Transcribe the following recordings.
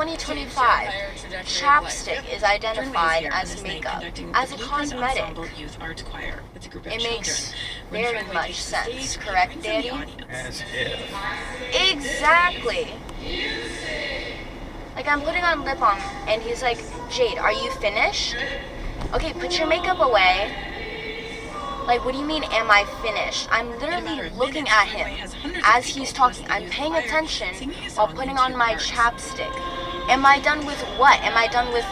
2025, chapstick is identified as makeup, as a cosmetic. It makes very much sense, correct, Daddy? As if. Exactly. Like, I'm putting on lip balm, and he's like, Jade, are you finished? Okay, put your makeup away. Like, what do you mean, am I finished? I'm literally looking at him as he's talking. I'm paying attention while putting on my chapstick. Am I done with what? Am I done with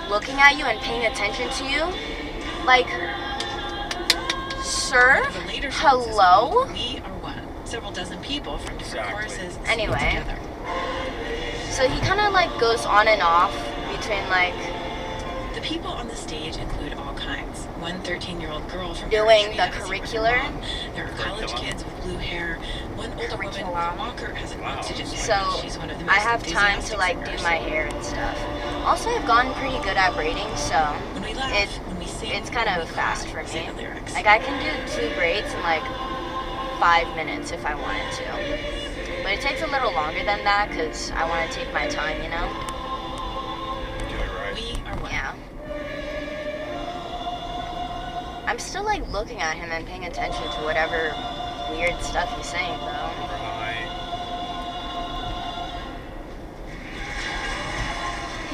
looking at you and paying attention to you? Like, sir? Hello? Several dozen people from different courses. Anyway, so he kind of like goes on and off between like the people on the stage include all kinds. One 13-year-old girl from doing the curricular. There are college kids with blue hair. One older woman with a walker has an oxygen tank. So She's one of the I most have time to like do my hair and stuff. Also, I've gotten pretty good at braiding, so it's kind of fast for me. Like I can do 2 braids in like 5 minutes if I wanted to. But it takes a little longer than that because I want to take my time, you know? Yeah. I'm still like looking at him and paying attention to whatever weird stuff he's saying though.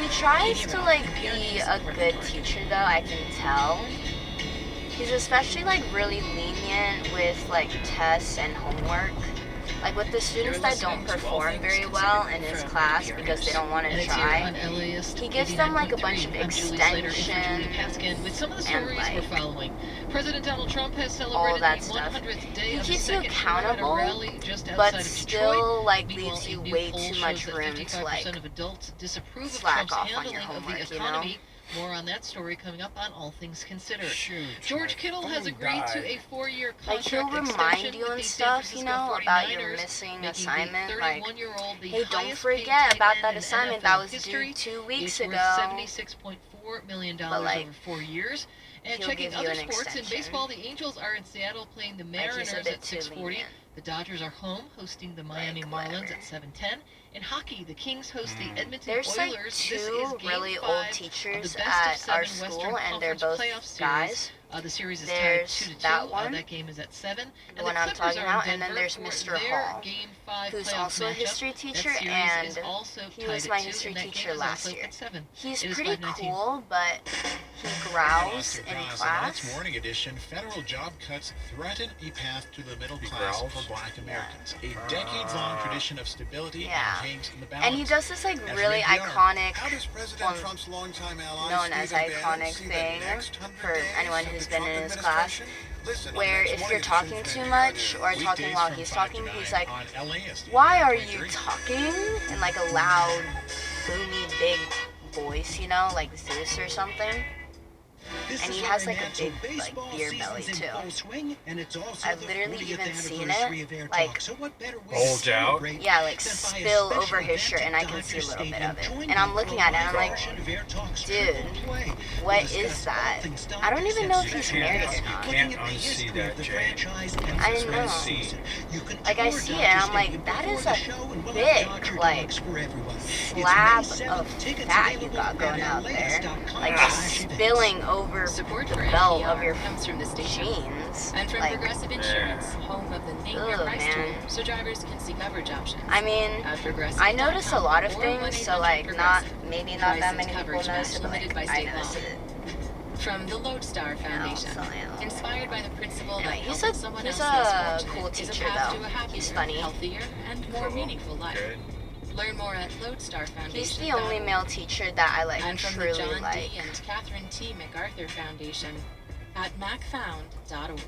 He tries to like be a good teacher though, I can tell. He's especially like really lenient with like tests and homework. Like with the students that don't perform very well in his class because they don't want to try, he gives them like a bunch of extension and like all that stuff. He keeps you accountable, but still like leaves you way too much room to like slack off on your homework, you know? More on that story coming up on All Things Considered. Shoot, George Kittle has agreed to a 4-year contract he'll remind you and stuff, you know, about your missing assignment. Like, hey, don't forget about that assignment that was due 2 weeks ago. $76.4 million like, over 4 years. And checking other sports, in baseball, the Angels are in Seattle playing the Mariners at 6:40. The Dodgers are home hosting the Miami Marlins at 7:10. In hockey, the Kings host the Edmonton There's Oilers. Like 2 really old teachers at our school, and they're both guys. The series is there's tied 2-2. That one, that game is at 7. The one I'm talking about, and then there's Mr. Hall, who's also a history teacher, and he was my history teacher last year. He's pretty cool, but he growls in class. Tonight's morning edition, federal job cuts threaten a path to the middle class for Black Americans. A decades-long tradition of stability hangs in the balance. And he does this like really iconic, known as iconic thing for anyone who's been in his class, where if you're talking too much or talking while he's talking, he's like, why are you talking? In like a loud, boomy, big voice, you know, like Zeus or something. And he has like a big like beer belly too. I've literally even seen it like bulge out. Yeah, like spill over his shirt, and I can see a little bit of it. And I'm looking at it and I'm like, dude, what is that? I don't even know if he's married or not. Can't unsee that, Jade. I know. Like I see it and I'm like, that is a big like slab of fat you got going out there. Like just spilling over the belt of your jeans. And from like, Progressive Insurance, home of the Name Your Price tool, so drivers can see coverage options. I mean, I notice a lot of things, so like maybe not that many people notice it, but like I notice it. From the Lodestar Foundation, inspired by the principle that he's helping someone a else cool is a teacher path though. to a happier, He's funny. healthier, and more meaningful life. Learn more at Lodestar Foundation. He's the only male teacher that I like and from truly the John like. D. and Catherine T. MacArthur Foundation at macfound.org.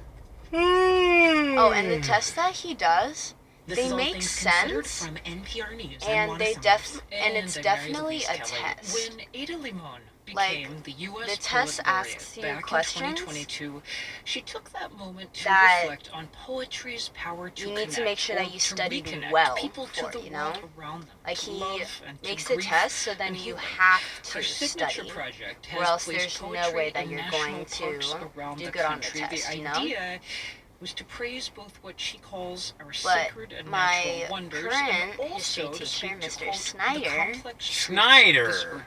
Oh, and the tests that he does, they make sense, from NPR News and it's definitely a test. When Ada Limon Like, became the U.S. the test Poet Laureate asks you back questions in 2022, she took that moment to that reflect on poetry's power to you need connect, to make sure that or you to studied reconnect well people for, to the you know? world around them, Like, to he love and to makes the grief test, so then and you healing. have Her to signature study, project or has else placed there's no poetry way that in you're national going parks to around do the good on the country. test, The you know? idea was to praise both what she calls our But sacred and my natural wonders, current and also history to teacher, seek to Mr. quote, Snyder, the complex truth of Snyder. this earth